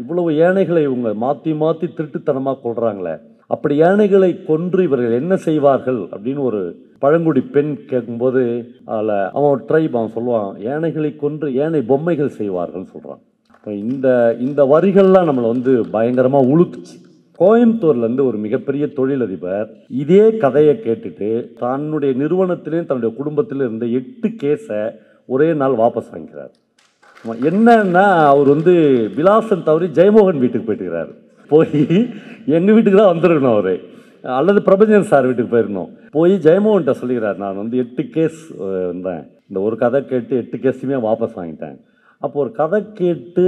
இவ்வளவு ஏழைகளை இவங்க மாற்றி மாற்றி திருட்டுத்தனமாக கொள்கிறாங்களே, அப்படி ஏழைகளை கொன்று இவர்கள் என்ன செய்வார்கள் அப்படின்னு ஒரு பழங்குடி பெண் கேட்கும்போது அதில் அவன் ஒரு ட்ரைப் அவன் சொல்லுவான், ஏழைகளை கொன்று ஏழை பொம்மைகள் செய்வார்கள் சொல்கிறான். இந்த இந்த வரிகள்லாம் நம்மளை வந்து பயங்கரமாக உழுத்துச்சு. கோயம்புத்தூர்லேருந்து ஒரு மிகப்பெரிய தொழிலதிபர் இதே கதையை கேட்டுட்டு தன்னுடைய நிறுவனத்திலையும் தன்னுடைய குடும்பத்திலும் இருந்த 8 கேஸை ஒரே நாள் வாபஸ் வாங்கிக்கிறார். என்னன்னா அவர் வந்து விலாசம் தவறி ஜெயமோகன் வீட்டுக்கு போயிட்டுக்கிறார். போய் எங்கள் வீட்டுக்கு தான் வந்துருக்கணும் அவர், அல்லது பிரபஞ்சன் சார் வீட்டுக்கு போயிருக்கணும். போய் ஜெயமோகன்கிட்ட சொல்லிக்கிறார், நான் வந்து 8 கேஸ் வந்தேன், இந்த ஒரு கதை கேட்டு 8 கேஸுமே வாபஸ் வாங்கிட்டேன். அப்போ ஒரு கதை கேட்டு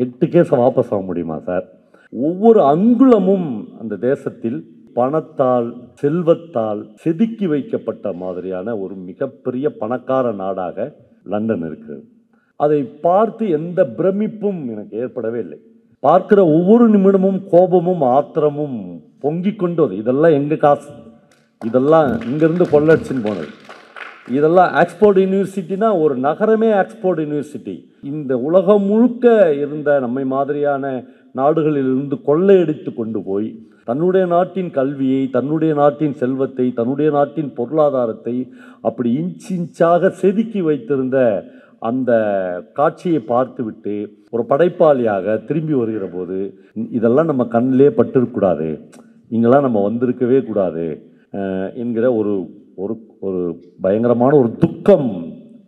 8 கேஸை வாபஸ் வாங்க முடியுமா சார்? ஒவ்வொரு அங்குலமும் அந்த தேசத்தில் பணத்தால் செல்வத்தால் செதுக்கி வைக்கப்பட்ட மாதிரியான ஒரு மிகப்பெரிய பணக்கார நாடாக லண்டன் இருக்கிறது. அதை பார்த்து எந்த பிரமிப்பும் எனக்கு ஏற்படவே இல்லை. பார்க்கிற ஒவ்வொரு நிமிடமும் கோபமும் ஆத்திரமும் பொங்கி கொண்டு இதெல்லாம் எங்கள் காசு, இதெல்லாம் இங்கேருந்து கொள்ளடிச்சுன்னு போனது, இதெல்லாம் ஆக்ஸ்போர்ட் யூனிவர்சிட்டினா ஒரு நகரமே ஆக்ஸ்போர்ட் யூனிவர்சிட்டி. இந்த உலகம் முழுக்க இருந்த நம்மை மாதிரியான நாடுகளிலிருந்து கொள்ளையடித்து கொண்டு போய் தன்னுடைய நாட்டின் கல்வியை, தன்னுடைய நாட்டின் செல்வத்தை, தன்னுடைய நாட்டின் பொருளாதாரத்தை அப்படி இன்ச்சாக செதுக்கி வைத்திருந்த அந்த காட்சியை பார்த்துவிட்டு ஒரு படைப்பாளியாக திரும்பி வருகிற போது இதெல்லாம் நம்ம கண்ணிலே பட்டிருக்கக்கூடாது, இங்கெல்லாம் நம்ம வந்திருக்கவே கூடாது என்கிற ஒரு ஒரு ஒரு பயங்கரமான ஒரு துக்கம்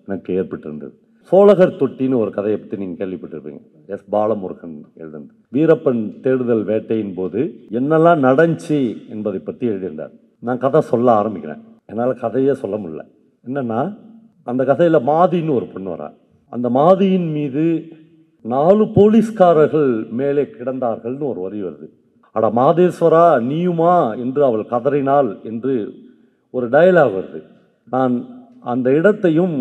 எனக்கு ஏற்பட்டிருந்தது. சோழகர் தொட்டின்னு ஒரு கதையை பற்றி நீங்கள் கேள்விப்பட்டிருப்பீங்க. எஸ் பாலமுருகன் எழுதினது. வீரப்பன் தேடுதல் வேட்டையின் போது என்னெல்லாம் நடந்துச்சு என்பதை பற்றி எழுதியிருந்தார். நான் கதை சொல்ல ஆரம்பிக்கிறேன், என்னால் கதையே சொல்ல முடியல. என்னென்னா, அந்த கதையில் மாதின்னு ஒரு பொண்ணு வரா. அந்த மாதியின் மீது 4 போலீஸ்காரர்கள் மேலே கிடந்தார்கள்னு ஒரு வரி வருது. அட மாதேஸ்வரா நீயுமா என்று அவள் கதறினாள் என்று ஒரு டயலாக் வருது. நான் அந்த இடத்தையும்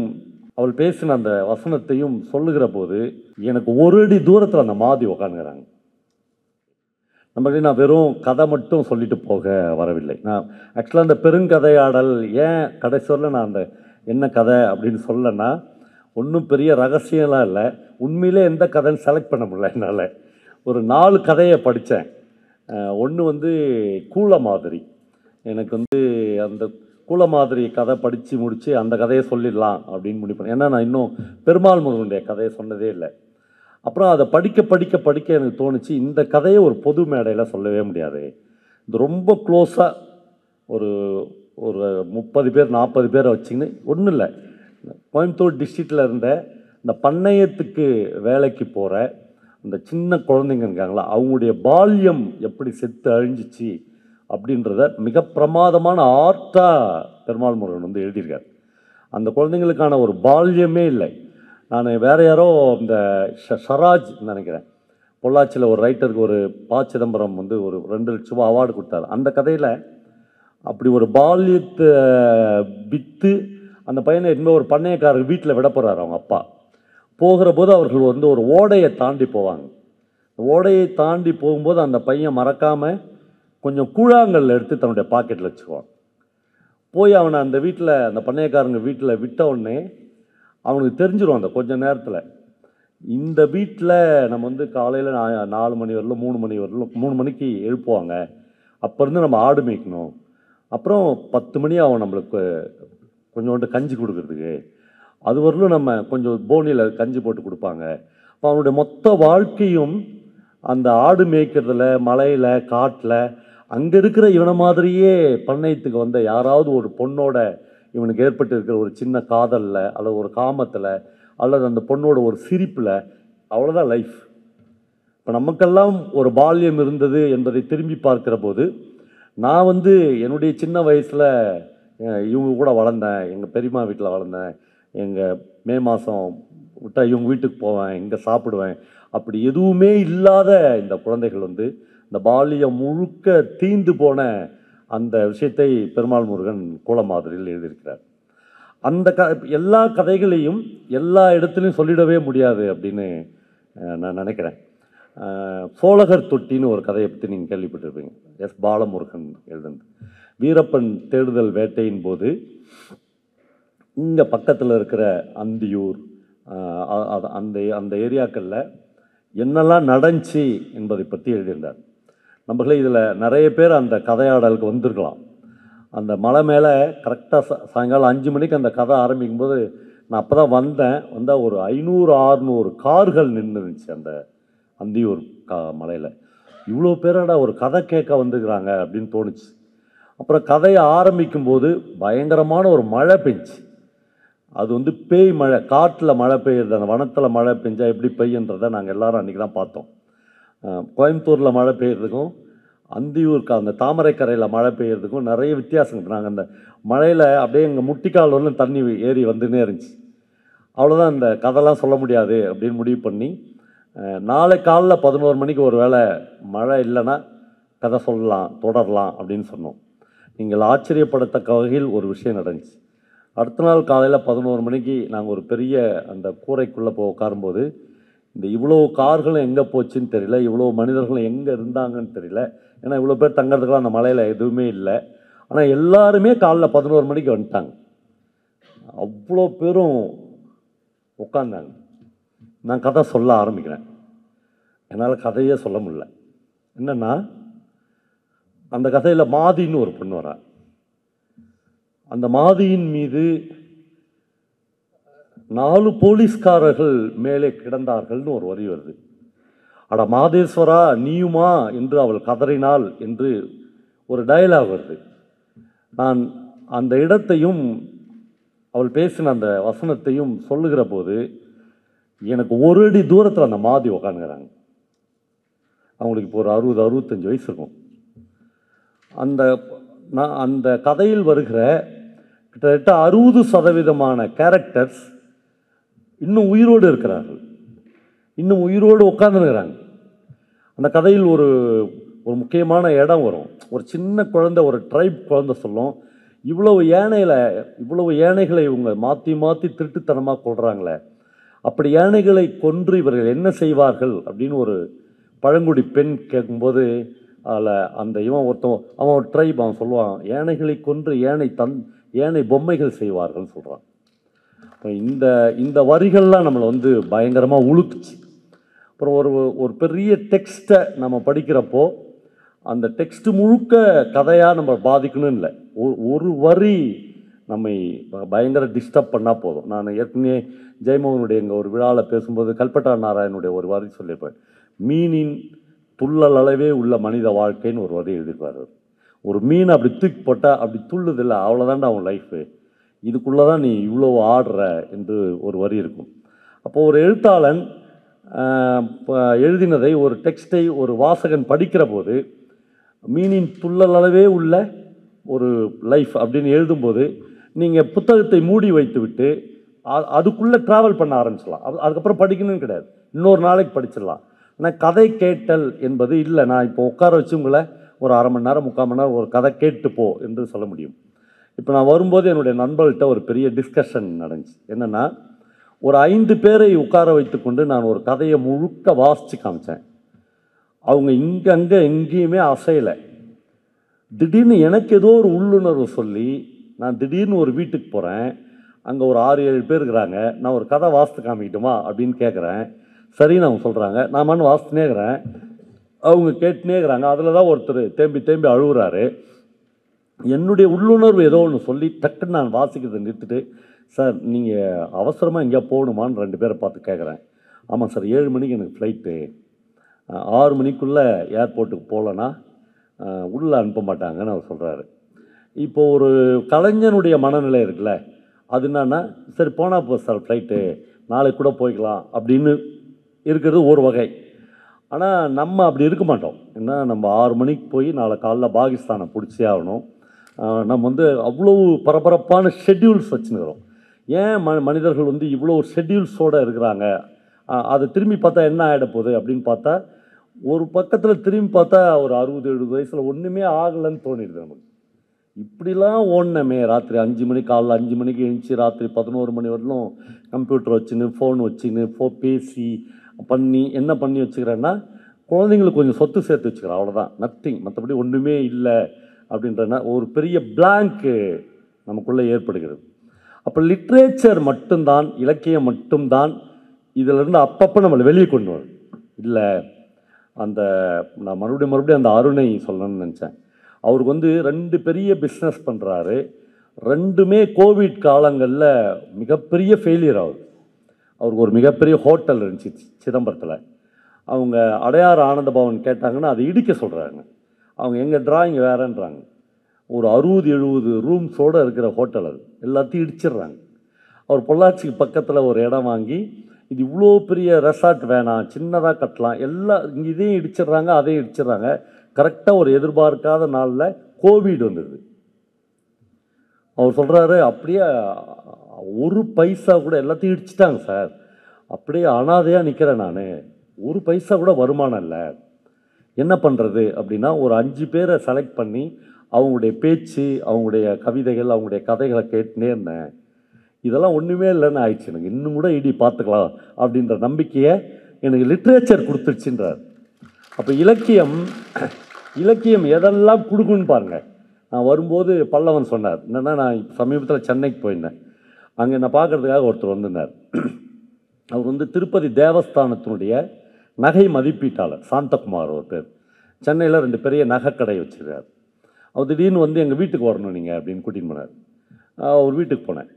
அவள் பேசின அந்த வசனத்தையும் சொல்லுகிற போது எனக்கு ஒரு அடி தூரத்தில் அந்த மாதிரி உக்காந்துக்கிறாங்க. நான் வெறும் கதை மட்டும் சொல்லிட்டு போக வரவில்லை. நான் ஆக்சுவலாக அந்த பெருங்கதையாடல் ஏன் கடைசியில் நான் அந்த என்ன கதை அப்படின்னு சொல்லனா, ஒன்றும் பெரிய ரகசியம்லாம் இல்லை, உண்மையிலே எந்த கதைன்னு செலக்ட் பண்ண முடியல என்னால். ஒரு 4 கதையை படித்தேன். ஒன்று வந்து கூல மாதிரி. எனக்கு வந்து அந்த கூல மாதிரி கதை படித்து முடித்து அந்த கதையை சொல்லிடலாம் அப்படின்னு முடிப்பேன். ஏன்னா நான் இன்னும் பெருமாள் முருகனுடைய கதையை சொன்னதே இல்லை. அப்புறம் அதை படிக்க படிக்க படிக்க எனக்கு தோணுச்சு, இந்த கதையை ஒரு பொது மேடையில் சொல்லவே முடியாது. இது ரொம்ப க்ளோஸாக ஒரு ஒரு 30 பேர் 40 பேரை வச்சுக்கின்னு, ஒன்றும் இல்லை, கோயம்புத்தூர் டிஸ்ட்ரிக்டில் இருந்த இந்த பண்ணையத்துக்கு வேலைக்கு போகிற அந்த சின்ன குழந்தைங்க இருக்காங்களா, அவங்களுடைய பால்யம் எப்படி செத்து அழிஞ்சிச்சு அப்படின்றத மிக பிரமாதமான ஆர்ட்டாக பெருமாள் முருகன் வந்து எழுதியிருக்கார். அந்த குழந்தைங்களுக்கான ஒரு பால்யமே இல்லை. நான் வேறு யாரோ இந்த ஷராஜ் நினைக்கிறேன், பொள்ளாச்சியில் ஒரு ரைட்டருக்கு ஒரு ப. சிதம்பரம் வந்து ஒரு 2 லட்ச ரூபா அவார்டு கொடுத்தாரு. அந்த கதையில் அப்படி ஒரு பால்யத்தை விற்று அந்த பையனை இன்னும் ஒரு பண்ணையக்காரர் வீட்டில் விட போகிறார் அவங்க அப்பா. போகிற போது அவர்கள் வந்து ஒரு ஓடையை தாண்டி போவாங்க. ஓடையை தாண்டி போகும்போது அந்த பையன் மறக்காமல் கொஞ்சம் கூழாங்கல் எடுத்து தன்னுடைய பாக்கெட்டில் வச்சுக்குவான். போய் அவனை அந்த வீட்டில், அந்த பண்ணையக்காரங்க வீட்டில் விட்ட உடனே அவனுக்கு தெரிஞ்சிடும் அந்த கொஞ்சம் நேரத்தில், இந்த வீட்டில் நம்ம வந்து காலையில் 4 மணி வரலும் 3 மணி வரலும் 3 மணிக்கு எழுப்புவாங்க, அப்போ இருந்து நம்ம ஆடு மேய்க்கணும், அப்புறம் 10 மணி ஆகும் நம்மளுக்கு கொஞ்சோண்டு கஞ்சி கொடுக்குறதுக்கு, அது வரலும் நம்ம கொஞ்சம் போனியில் கஞ்சி போட்டு கொடுப்பாங்க. அப்போ அவனுடைய மொத்த வாழ்க்கையும் அந்த ஆடு மேய்க்கிறதுல, மலையில், காட்டில், அங்கே இருக்கிற இவனை மாதிரியே பண்ணையத்துக்கு வந்த யாராவது ஒரு பொண்ணோட இவனுக்கு ஏற்பட்டு இருக்கிற ஒரு சின்ன காதலில், அல்லது ஒரு காமத்தில், அல்லது அந்த பொண்ணோட ஒரு சிரிப்பில், அவ்வளோதான் லைஃப். இப்போ நமக்கெல்லாம் ஒரு பால்யம் இருந்தது என்பதை திரும்பி பார்க்குற போது, நான் வந்து என்னுடைய சின்ன வயசில் இவங்க கூட வளர்ந்தேன், எங்கள் பெரியம்மா வீட்டில் வளர்ந்தேன், எங்கள் மே மாதம் விட்டால் இவங்க வீட்டுக்கு போவேன், இங்கே சாப்பிடுவேன், அப்படி எதுவுமே இல்லாத இந்த குழந்தைகள் வந்து இந்த பால்யம் முழுக்க தீந்து போன அந்த விஷயத்தை பெருமாள் முருகன் கூல மாதிரியில் எழுதியிருக்கிறார். அந்த எல்லா கதைகளையும் எல்லா இடத்துலையும் சொல்லிடவே முடியாது அப்படின்னு நான் நினைக்கிறேன். சோழகர் தொட்டின்னு ஒரு கதையை பற்றி நீங்கள் கேள்விப்பட்டிருப்பீங்க. எஸ் பாலமுருகன் எழுதினது. வீரப்பன் தேடுதல் வேட்டையின் போது இங்கே பக்கத்தில் இருக்கிற அந்தியூர் அந்த அந்த ஏரியாக்களில் என்னெல்லாம் நடந்துச்சு என்பதை பற்றி எழுதியிருந்தார். நம்மளே இதில் நிறைய பேர் அந்த கதையாடலுக்கு வந்திருக்கலாம். அந்த மலை மேலே கரெக்டாக சாயங்காலம் 5 மணிக்கு அந்த கதை ஆரம்பிக்கும்போது நான் அப்போ தான் வந்தால் ஒரு 500-600 கார்கள் நின்றுருந்துச்சு அந்த அந்தியூர் மலையில். இவ்வளோ பேராடா ஒரு கதை கேட்க வந்துக்கிறாங்க அப்படின்னு தோணுச்சு. அப்புறம் கதையை ஆரம்பிக்கும்போது பயங்கரமான ஒரு மழை பெஞ்சு. அது பேய் மழை, காட்டில் மழை பெய்யுறது, அந்த வனத்தில் மழை பெஞ்சால் எப்படி பெய்யுன்றதை நாங்கள் எல்லோரும் அன்றைக்கி தான் பார்த்தோம். கோயம்புத்தூரில் மழை பெய்யறதுக்கும் அந்தியூருக்கு அந்த தாமரைக்கரையில் மழை பெய்யறதுக்கும் நிறைய வித்தியாசம். நாங்கள் அந்த மழையில் அப்படியே எங்கள் முட்டிக்கால் வரலும் தண்ணி ஏறி வந்துன்னே இருந்துச்சு. அவ்வளோதான், இந்த கதைலாம் சொல்ல முடியாது அப்படின்னு முடிவு பண்ணி நாளை காலைல 11 மணிக்கு ஒரு வேளை மழை இல்லைன்னா கதை சொல்லலாம், தொடரலாம் அப்படின்னு சொன்னோம். நீங்கள் ஆச்சரியப்படத்தக்க வகையில் ஒரு விஷயம் நடந்துச்சு. அடுத்த நாள் காலையில் 11 மணிக்கு நாங்கள் ஒரு பெரிய அந்த கூரைக்குள்ளே உட்காரும்போது இந்த இவ்வளோ கார்களும் எங்கே போச்சுன்னு தெரியல, இவ்வளோ மனிதர்களும் எங்கே இருந்தாங்கன்னு தெரியல. ஏன்னா இவ்வளோ பேர் தங்கிறதுக்கெலாம் அந்த மலையில் எதுவுமே இல்லை. ஆனால் எல்லாருமே காலைல 11 மணிக்கு வந்துட்டாங்க. அவ்வளோ பேரும் உட்காந்தாங்க. நான் கதை சொல்ல ஆரம்பிக்கிறேன். என்னால் கதையே சொல்ல முடியல. என்னென்னா, அந்த கதையில் மாதின்னு ஒரு பொண்ணு வரா. அந்த மாதியின் மீது 4 போலீஸ்காரர்கள் மேலே கிடந்தார்கள்னு ஒரு வரி வருது. அட மாதேஸ்வரா நீயுமா என்று அவள் கதறினாள் என்று ஒரு டயலாக் வருது. நான் அந்த இடத்தையும் அவள் பேசின அந்த வசனத்தையும் சொல்லுகிற போது எனக்கு ஒரு அடி தூரத்தில் அந்த மாதிரி உக்காந்துக்கிறாங்க. அவங்களுக்கு இப்போ ஒரு 60-65 வயசு இருக்கும். அந்த கதையில் வருகிற கிட்டத்தட்ட 60% கேரக்டர்ஸ் இன்னும் உயிரோடு இருக்கிறார்கள், இன்னும் உயிரோடு உட்காந்துருக்கிறாங்க. அந்த கதையில் ஒரு முக்கியமான இடம் வரும். ஒரு சின்ன குழந்தை, ஒரு ட்ரைப் குழந்தை சொல்லும், இவ்வளவு யானைகளை இவங்க மாற்றி மாற்றி திருட்டுத்தனமாக கொள்கிறாங்களே, அப்படி யானைகளை கொன்று இவர்கள் என்ன செய்வார்கள் அப்படின்னு ஒரு பழங்குடி பெண் கேட்கும்போது அதில் அந்த அவன் ஒரு ட்ரைப் அவன் சொல்லுவான், யானைகளை கொன்று யானை பொம்மைகள் செய்வார்கள் சொல்கிறான். இந்த வரிகள்லாம் நம்மளை பயங்கரமாக உழுத்துச்சு. அப்புறம் ஒரு பெரிய டெக்ஸ்ட்டை நம்ம படிக்கிறப்போ அந்த டெக்ஸ்ட் முழுக்க கதையாக நம்ம பாதிக்கணும்னு இல்லை, ஒரு வரி நம்மை பயங்கர டிஸ்டர்ப் பண்ணால் போதும். நான் ஏற்கனவே ஜெயமோகனுடைய எங்கள் ஒரு விழாவில் பேசும்போது கல்பட்டா நாராயணுடைய ஒரு வரி சொல்லியிருப்பேன். மீனின் துள்ளல் அளவே உள்ள மனித வாழ்க்கைன்னு ஒரு வரி எழுதியிருப்பார். ஒரு மீன் அப்படி தூக்கி போட்டால் அப்படி துள்ளுதில்லை, அவ்வளோதான்டா அவன் லைஃபு, இதுக்குள்ளே தான் நீ இவ்வளோ ஆடுற என்று ஒரு வரி இருக்கும். அப்போது ஒரு எழுத்தாளன் எழுதினதை, ஒரு டெக்ஸ்ட்டை ஒரு வாசகன் படிக்கிற போது மீனின் துள்ளல் அளவே உள்ள ஒரு லைஃப் அப்படின்னு எழுதும்போது நீங்கள் புத்தகத்தை மூடி வைத்து விட்டு அதுக்குள்ளே ட்ராவல் பண்ண ஆரம்பிச்சிடலாம். அதுக்கப்புறம் படிக்கணும்னு கிடையாது, இன்னொரு நாளைக்கு படிச்சிடலாம். ஆனால் கதை கேட்டல் என்பது இல்லை. நான் இப்போ உட்கார வச்சு உங்களை ஒரு 1/2 மணி நேரம் 3/4 மணி நேரம் ஒரு கதை கேட்டுப்போ என்று சொல்ல முடியும். இப்போ நான் வரும்போது என்னுடைய நண்பர்கள்ட்ட ஒரு பெரிய டிஸ்கஷன் நடந்துச்சு. என்னென்னா, ஒரு 5 பேரை உட்கார வைத்து கொண்டு நான் ஒரு கதையை முழுக்க வாசித்து காமிச்சேன். அவங்க அங்கே எங்கேயுமே அசையலை. திடீர்னு எனக்கு ஏதோ ஒரு உள்ளுணர்வு சொல்லி நான் திடீர்னு ஒரு வீட்டுக்கு போகிறேன், அங்கே ஒரு 6-7 பேர் இருக்கிறாங்க, நான் ஒரு கதை வாசித்து காமிக்கிட்டுமா அப்படின்னு கேட்குறேன். சரின்னு அவங்க சொல்கிறாங்க. நான் மண் வாசித்துனே இருக்கிறேன், அவங்க கேட்டுனே இருக்கிறாங்க. அதில் தான் ஒருத்தர் தேம்பி அழுகுறாரு. என்னுடைய உள்ளுணர்வு ஏதோ ஒன்று சொல்லி டக்குன்னு நான் வாசிக்கிறதை நிறுத்திட்டு, சார் நீங்கள் அவசரமாக எங்கேயா போகணுமான்னு 2 பேரை பார்த்து கேட்குறேன். ஆமாம் சார், 7 மணிக்கு எனக்கு ஃப்ளைட்டு, 6 மணிக்குள்ளே ஏர்போர்ட்டுக்கு போகலன்னா உள்ளே அனுப்ப மாட்டாங்கன்னு அவர் சொல்கிறாரு. இப்போது ஒரு கலைஞனுடைய மனநிலை இருக்குல்ல, அது என்னன்னா, சரி போனால் போ சார் ஃப்ளைட்டு, நாளைக்கு கூட போய்க்கலாம் அப்படின்னு இருக்கிறது ஒரு வகை. ஆனால் நம்ம அப்படி இருக்க மாட்டோம். ஏன்னா நம்ம 6 மணிக்கு போய் நாளை காலைல பாகிஸ்தானை பிடிச்சே ஆகணும். நம்ம அவ்வளோ பரபரப்பான ஷெட்யூல்ஸ் வச்சுருக்கிறோம். ஏன் மனிதர்கள் இவ்வளோ ஷெட்யூல்ஸோடு இருக்கிறாங்க? அதை திரும்பி பார்த்தா என்ன ஆகிட போகுது அப்படின்னு பார்த்தா, ஒரு பக்கத்தில் திரும்பி பார்த்தா ஒரு 60-70 வயசில் ஒன்றுமே ஆகலைன்னு தோணிடுது நமக்கு. இப்படிலாம் ஓடனமே, ராத்திரி 5 மணிக்கு, காலைல 5 மணிக்கு எழுந்துச்சி ராத்திரி 11 மணி வரலும் கம்ப்யூட்டர் வச்சுன்னு ஃபோன் வச்சுன்னு பேசி என்ன பண்ணி வச்சுக்கிறேன்னா, குழந்தைங்களுக்கு கொஞ்சம் சொத்து சேர்த்து வச்சுக்கிறேன், அவ்வளோதான், நத்திங். மற்றபடி ஒன்றுமே இல்லை அப்படின்றனா ஒரு பெரிய பிளாங்க்கு நமக்குள்ளே ஏற்படுகிறது. அப்போ லிட்ரேச்சர் மட்டும்தான், இலக்கியம் மட்டும்தான் இதிலிருந்து அப்பப்போ நம்மளை வெளியே கொண்டு வரும். இல்லை அந்த நான் மறுபடியும் அந்த அருணை சொல்லணும்னு நினச்சேன். அவருக்கு வந்து 2 பெரிய பிஸ்னஸ் பண்ணுறாரு. 2மே கோவிட் காலங்களில் மிகப்பெரிய ஃபெயிலியர் ஆகுது. அவருக்கு ஒரு மிகப்பெரிய ஹோட்டல் இருந்துச்சு சிதம்பரத்தில். அவங்க அடையார் ஆனந்த பவன் கேட்டாங்கன்னா அதை இடிக்க சொல்கிறாங்க. அவங்க எங்கள் டிராயிங் வேறன்றாங்க. ஒரு 60-70 ரூம்ஸோடு இருக்கிற ஹோட்டல் அது, எல்லாத்தையும் இடிச்சிடுறாங்க. அவர் பொள்ளாச்சிக்கு பக்கத்தில் ஒரு இடம் வாங்கி இது இவ்வளோ பெரிய ரெசார்ட் வேணாம், சின்னதாக கட்டலாம், எல்லாம் இங்கே இதையும் இடிச்சிடுறாங்க அதையும் இடிச்சிடுறாங்க. கரெக்டாக ஒரு எதிர்பார்க்காத நாளில் கோவிட் வந்தது. அவர் சொல்கிறாரு, அப்படியே ஒரு பைசா கூட எல்லாத்தையும் இடிச்சிட்டாங்க சார், அப்படியே அனாதையாக நிற்கிறேன் நான், ஒரு பைசா கூட வருமானம் இல்லை, என்ன பண்ணுறது அப்படின்னா ஒரு 5 பேரை செலக்ட் பண்ணி அவங்களுடைய பேச்சு, அவங்களுடைய கவிதைகள், அவங்களுடைய கதைகளை கேட்டுனே இருந்தேன். இதெல்லாம் ஒன்றுமே இல்லைன்னு ஆயிடுச்சு. எனக்கு இன்னும் கூட இடி பார்த்துக்கலாம் அப்படின்ற நம்பிக்கையை எனக்கு லிட்ரேச்சர் கொடுத்துருச்சுன்றார். அப்போ இலக்கியம் எதெல்லாம் கொடுக்குன்னு பாருங்கள். நான் வரும்போது பல்லவன் சொன்னார், என்னென்னா நான் சமீபத்தில் சென்னைக்கு போயிருந்தேன். அங்கே என்னை பார்க்குறதுக்காக ஒருத்தர் வந்திருந்தார். அவர் வந்து திருப்பதி தேவஸ்தானத்தினுடைய நகை மதிப்பீட்டாளர் சாந்தகுமார் ஒரு பேர். சென்னையில் 2 பெரிய நகைக்கடை வச்சுருக்கார். அவர் திடீர்னு வந்து எங்கள் வீட்டுக்கு வரணும் நீங்கள் அப்படின்னு கூட்டின்னு போனார். அவர் வீட்டுக்கு போனேன்.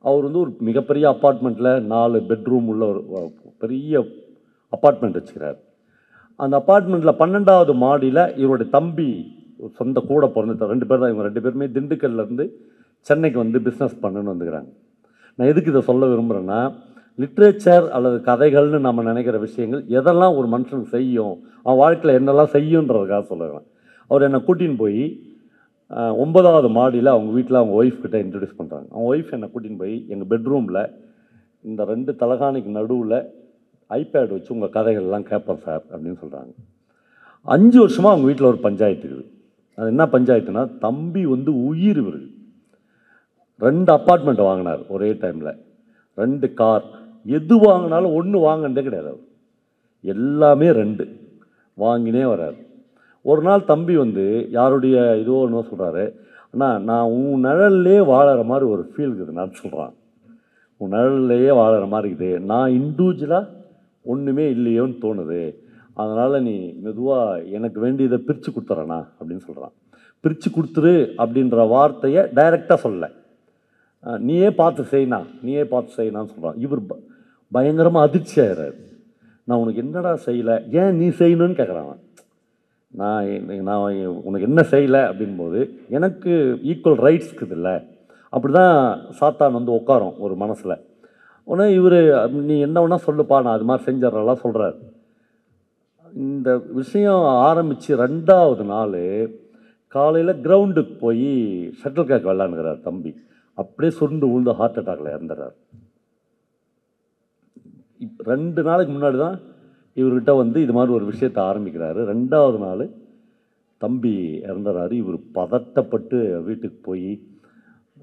அவர் வந்து ஒரு மிகப்பெரிய அப்பார்ட்மெண்ட்டில் 4 பெட்ரூம் உள்ள ஒரு பெரிய அப்பார்ட்மெண்ட் வச்சுக்கிறார். அந்த அப்பார்ட்மெண்ட்டில் 12வது மாடியில் இவருடைய தம்பி சொந்த கூட பிறந்த 2 பேர் தான். இவங்க 2 பேருமே திண்டுக்கல்லேருந்து சென்னைக்கு வந்து பிஸ்னஸ் பண்ணணுன்னு வந்துக்கிறாங்க. நான் எதுக்கு இதை சொல்ல விரும்புகிறேன்னா, லிட்ரேச்சர் அல்லது கதைகள்னு நம்ம நினைக்கிற விஷயங்கள் எதெல்லாம் ஒரு மனுஷனுக்கு செய்யும், அவன் வாழ்க்கையில் என்னெல்லாம் செய்யுன்றதுக்காக சொல்லுவேன். அவர் என்னை கூட்டின்னு போய் 9வது மாடியில் அவங்க வீட்டில் அவங்க ஒய்ஃப் கிட்ட இன்ட்ரடியூஸ் பண்ணுறாங்க. அவங்க ஒய்ஃப் என்னை கூட்டின்னு போய் எங்கள் பெட்ரூமில் இந்த 2 தலகாணிக்கு நடுவில் ஐபேட் வச்சு உங்கள் கதைகள்லாம் கேட்பேன் சார் அப்படின்னு சொல்கிறாங்க. 5 வருஷமாக அவங்க வீட்டில் ஒரு பஞ்சாயத்து இருக்குது. அது என்ன பஞ்சாயத்துனா, தம்பி வந்து உயிர் இவருக்கு 2 அப்பார்ட்மெண்ட் வாங்கினார் ஒரே டைமில், 2 கார், எது வாங்கினாலும் 1 வாங்கினதே கிடையாது. அவர் எல்லாமே 2 வாங்கினே வர்றார். ஒரு நாள் தம்பி வந்து யாருடைய இதோ ஒன்று சொல்கிறாரு, அண்ணா நான் உன் நிழல்லே வாழற மாதிரி ஒரு ஃபீல் இருக்குது நான் சொல்கிறான். உன் நிழல்லையே வாழற மாதிரி இருக்குது, நான் இண்டிவிஜுவலாக ஒன்றுமே இல்லையோன்னு தோணுது, அதனால் நீ மெதுவாக எனக்கு வேண்டியதை பிரித்து கொடுத்துறண்ணா அப்படின்னு சொல்கிறான். பிரித்து கொடுத்துரு அப்படின்ற வார்த்தையை டைரெக்டாக சொல்லலை, நீயே பார்த்து செய்யணான்னு சொல்கிறான். இவர் பயங்கரமாக அதிர்ச்சி ஆகிறார். நான் உனக்கு என்னடா செய்யலை, ஏன் நீ செய்யணும்னு கேட்குறான். நான் உனக்கு என்ன செய்யலை அப்படின்போது எனக்கு ஈக்குவல் ரைட்ஸ் இருக்குது இல்லை, அப்படி தான் சாத்தான் வந்து உட்காரும் ஒரு மனசில். உடனே இவர் நீ என்ன வேணால் சொல்லுப்பா, நான் அது மாதிரி செஞ்சிடறலாம் சொல்கிறார். இந்த விஷயம் ஆரம்பித்து 2வது நாள் காலையில் கிரவுண்டுக்கு போய் ஷட்டில் கேக் விளாண்டுக்கிறார் தம்பி. அப்படியே சுருண்டு விழுந்து ஹார்ட் அட்டாக்ல இறந்துறார். 2 நாளைக்கு முன்னாடி தான் இவர்கிட்ட வந்து இது மாதிரி ஒரு விஷயத்தை ஆரம்பிக்கிறாரு. 2வது நாள் தம்பி இறந்துறாரு. இவர் பதட்டப்பட்டு வீட்டுக்கு போய்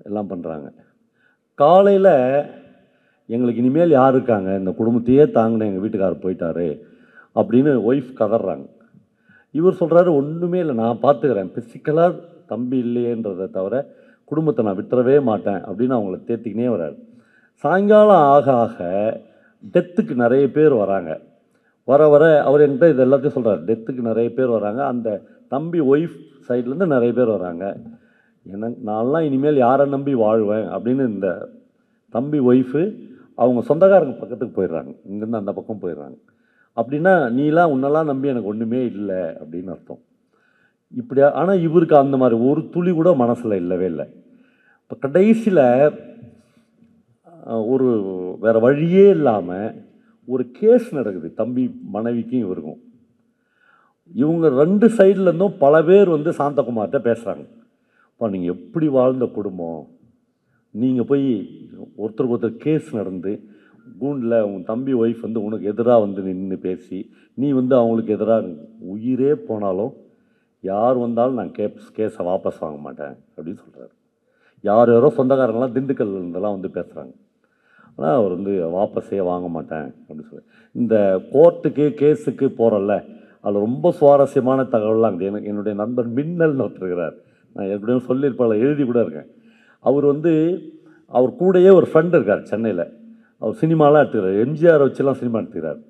எல்லாம் பண்ணுறாங்க. காலையில் எங்களுக்கு இனிமேல் யார் இருக்காங்க, இந்த குடும்பத்தையே தாங்கின எங்கள் வீட்டுக்காரர் போயிட்டாரு அப்படின்னு ஒய்ஃப் கதறாங்க. இவர் சொல்கிறாரு, ஒன்றுமே இல்லை, நான் பார்த்துக்கிறேன், ஃபிசிக்கலாக தம்பி இல்லையேன்றதை தவிர குடும்பத்தை நான் விட்டுறவே மாட்டேன் அப்படின்னு அவங்கள தேத்திக்கினே வர்றாரு. சாயங்காலம் ஆக ஆக டெத்துக்கு நிறைய பேர் வராங்க. வர அவர் என்கிட்ட இது எல்லாத்தையும் சொல்கிறார், டெத்துக்கு நிறைய பேர் வராங்க, அந்த தம்பி ஒய்ஃப் சைட்லேருந்து நிறைய பேர் வராங்க, எனக்கு நான்லாம் இனிமேல் யாரை நம்பி வாழ்வேன் அப்படின்னு இந்த தம்பி ஒய்ஃபு அவங்க சொந்தக்காரங்க பக்கத்துக்கு போயிடுறாங்க, இங்கேருந்து அந்த பக்கம் போயிடுறாங்க. அப்படின்னா நீலாம் உன்னெல்லாம் நம்பி எனக்கு ஒன்றுமே இல்லை அப்படின்னு அர்த்தம். இப்படியா? ஆனால் இவருக்கு அந்த மாதிரி ஒரு துளி கூட மனசில் இல்லவே இல்லை. இப்போ கடைசியில் ஒரு வேறு வழியே இல்லாமல் ஒரு கேஸ் நடக்குது தம்பி மனைவிக்கும் இவருக்கும். இவங்க 2 சைட்லேருந்தும் பல பேர் வந்து சாந்தகுமார்கிட்ட பேசுகிறாங்க. அப்பா நீங்கள் எப்படி வாழ்ந்த குடும்பம், நீங்கள் போய் ஒருத்தருக்கு கேஸ் நடந்து கூண்டில் உன் தம்பி ஒய்ஃப் வந்து உனக்கு எதிராக வந்து நின்று பேசி நீ வந்து அவங்களுக்கு எதிராக உயிரே போனாலும் யார் வந்தாலும் நான் கேஸை வாபஸ் வாங்க மாட்டேன் அப்படின்னு சொல்கிறார். யாரோ சொந்தக்காரங்களாம் திண்டுக்கல் இருந்தெல்லாம் வந்து பேசுகிறாங்க. ஆனால் அவர் வந்து வாபஸே வாங்க மாட்டேன் அப்படின்னு சொல்லி இந்த கோர்ட்டுக்கு கேஸுக்கு போகிறல்ல, அதில் ரொம்ப சுவாரஸ்யமான தகவல்லாம் இருக்குது. எனக்கு என்னுடைய நண்பர் மின்னல்னு ஒருத்தருக்கிறார், நான் எப்படியும் சொல்லியிருப்பாள், எழுதி கூட இருக்கேன். அவர் வந்து அவர் கூடயே ஒரு ஃப்ரெண்ட் இருக்கார் சென்னையில், அவர் சினிமாலாம் எடுத்துக்கிறார், எம்ஜிஆர் வச்சுலாம் சினிமா எடுத்துக்கிறார்.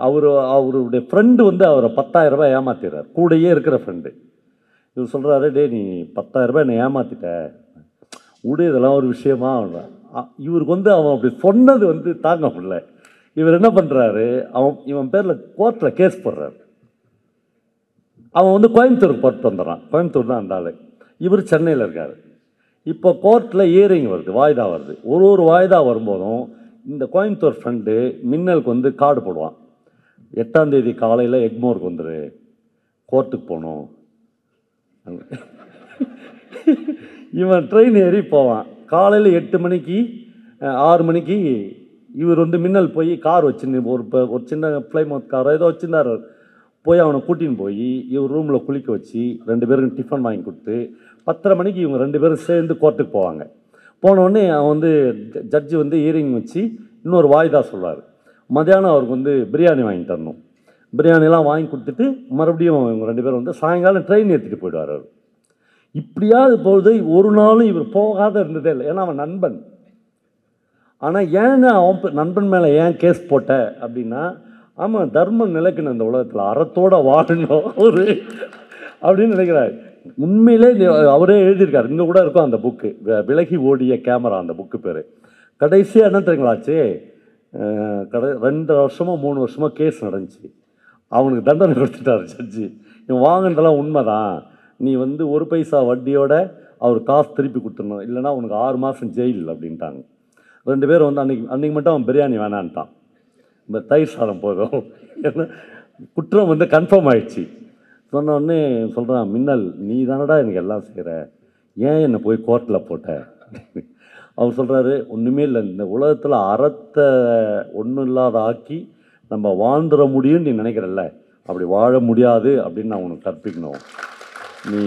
அவருடைய ஃப்ரெண்டு வந்து அவரை 10,000 ரூபாய் ஏமாத்திடுறார், கூடயே இருக்கிற ஃப்ரெண்டு. இவர் சொல்கிறாரு, டே நீ 10,000 ரூபாய் என்னை ஏமாற்றிட்ட, விடு இதெல்லாம் ஒரு விஷயமா. இவருக்கு வந்து அவன் அப்படி சொன்னது வந்து தாங்க முடியல. இவர் என்ன பண்ணுறாரு, இவன் பேரில் கோர்ட்டில் கேஸ் போடுறாரு. அவன் வந்து கோயம்புத்தூருக்கு போட்டு வந்துடுறான். கோயம்புத்தூர் தான் அந்த ஆள். இவர் சென்னையில் இருக்கார். இப்போ கோர்ட்டில் ஹியரிங் வருது, வாய்தா வருது. ஒரு வாய்தா வரும்போதும் இந்த கோயம்புத்தூர் ஃப்ரெண்டு மின்னலுக்கு வந்து கார்டு போடுவான், 8ஆம் தேதி காலையில் எக்மோருக்கு வந்துடு, கோர்ட்டுக்கு போகணும். இவன் ட்ரெயின் ஏறி போவான். காலையில் 8 மணிக்கு 6 மணிக்கு இவர் வந்து மின்னல் போய் கார் வச்சுன்னு ஒரு சின்ன ஃப்ளைமவுத் காரோ ஏதோ வச்சுருந்தார். போய் அவனை கூட்டின்னு போய் இவர் ரூமில் குளிக்க வச்சு 2 பேருக்கும் டிஃபன் வாங்கி கொடுத்து 10:30 மணிக்கு இவங்க 2 பேரும் சேர்ந்து கோர்ட்டுக்கு போவாங்க. போனோடனே அவன் வந்து ஜட்ஜி வந்து ஹியரிங் வச்சு இன்னொரு வாய்தா சொல்வார். மதியானம் அவருக்கு வந்து பிரியாணி வாங்கி தரணும். பிரியாணிலாம் வாங்கி கொடுத்துட்டு மறுபடியும் இவங்க 2 பேரும் வந்து சாயங்காலம் ட்ரெயின் ஏற்றிட்டு போயிடுவார். அவர் இப்படியாவது போகுது. ஒரு நாளும் இவர் போகாத இருந்ததே இல்லை. ஏன்னா அவன் நண்பன். ஆனால் ஏன்னு அவன் நண்பன் மேலே ஏன் கேஸ் போட்ட அப்படின்னா, ஆமாம் தர்மம் நிலைக்கணும் இந்த உலகத்தில், அறத்தோடு வாழணும் ஒரு அப்படின்னு நினைக்கிறார். உண்மையிலே அவரே எழுதியிருக்கார். இங்கே கூட இருக்கும் அந்த புக்கு, விலகி ஓடிய கேமரா, அந்த புக்கு பேர். கடைசியாக என்ன தெரியுங்களாச்சு, 2 வருஷமோ 3 வருஷமோ கேஸ் நடந்துச்சு. அவனுக்கு தண்டனை கொடுத்துட்டார் ஜட்ஜி. இவன் வாங்கினதெல்லாம் உண்மைதான், நீ வந்து 1 பைசா வட்டியோட அவர் காசு திருப்பி கொடுத்துடணும், இல்லைனா உனக்கு 6 மாதம் ஜெயில் அப்படின்ட்டாங்க. 2 பேரும் வந்து அன்றைக்கி மட்டும் அவன் பிரியாணி வேணான்ட்டான், இந்த தயிர் சாதம் போதும். ஏன்னா குற்றம் வந்து கன்ஃபார்ம் ஆயிடுச்சு. சொன்னோடனே சொல்கிறான், மின்னல் நீ தானடா எனக்கு எல்லாம் செய்கிற, ஏன் என்னை போய் கோர்ட்டில் போட்ட. அவர் சொல்கிறாரு, ஒன்றுமே இல்லை, இந்த உலகத்தில் அறத்தை ஒன்றும் இல்லாத ஆக்கி நம்ம வாழ்ந்துட முடியும்னு நீ நினைக்கிறல்ல, அப்படி வாழ முடியாது அப்படின்னு நான் உனக்கு கற்பிக்கணும் நீ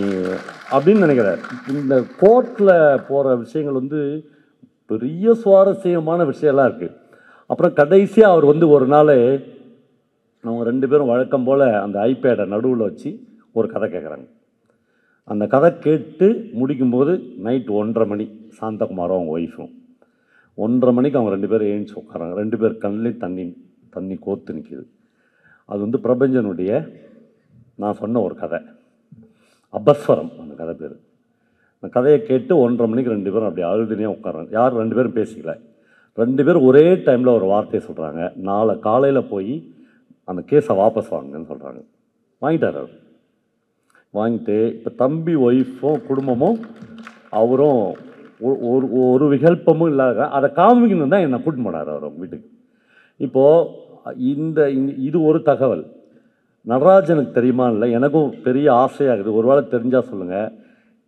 அப்படின்னு நினைக்கிறார். இந்த கோர்ட்டில் போகிற விஷயங்கள் வந்து பெரிய சுவாரஸ்யமான விஷயம்லாம் இருக்குது. அப்புறம் கடைசியாக அவர் வந்து ஒரு நாள் அவங்க 2 பேரும் வழக்கம் போல் அந்த ஐபேடை நடுவில் வச்சு ஒரு கதை கேட்குறாங்க. அந்த கதை கேட்டு முடிக்கும்போது நைட் 1:30 மணி. சாந்தகுமாரும் அவங்க ஒய்ஃபும் 1:30 மணிக்கு அவங்க 2 பேரும் எழுந்துச்சு உட்காராங்க. 2 பேர் கண்ணிலையும் தண்ணி கோர்த்து நிற்கிது. அது வந்து பிரபஞ்சனுடைய நான் சொன்ன ஒரு கதை, அபஸ்வரம் அந்த கதை பேர். அந்த கதையை கேட்டு 1:30 மணிக்கு 2 பேரும் அப்படி அழுதுனே உட்காராங்க. யார் 2 பேரும் பேசிக்கல. 2 பேரும் ஒரே டைமில் ஒரு வார்த்தையை சொல்கிறாங்க, நாளை காலையில் போய் அந்த கேஸை வாபஸ் வாங்குங்கன்னு சொல்கிறாங்க. வாங்கிட்டார் அவர். வாங்கிட்டு இப்போ தம்பி ஒய்ஃபும் குடும்பமும் அவரும் ஒரு விகல்பமும் இல்லாத அதை காமிக்கணும் தான் என்னை கூட்டின்னு போனார் அவர் அவங்க வீட்டுக்கு. இப்போது இது ஒரு தகவல். நடராஜனுக்கு தெரியுமா இல்லை, எனக்கும் பெரிய ஆசையாகுது, ஒரு வேளை தெரிஞ்சால் சொல்லுங்கள்.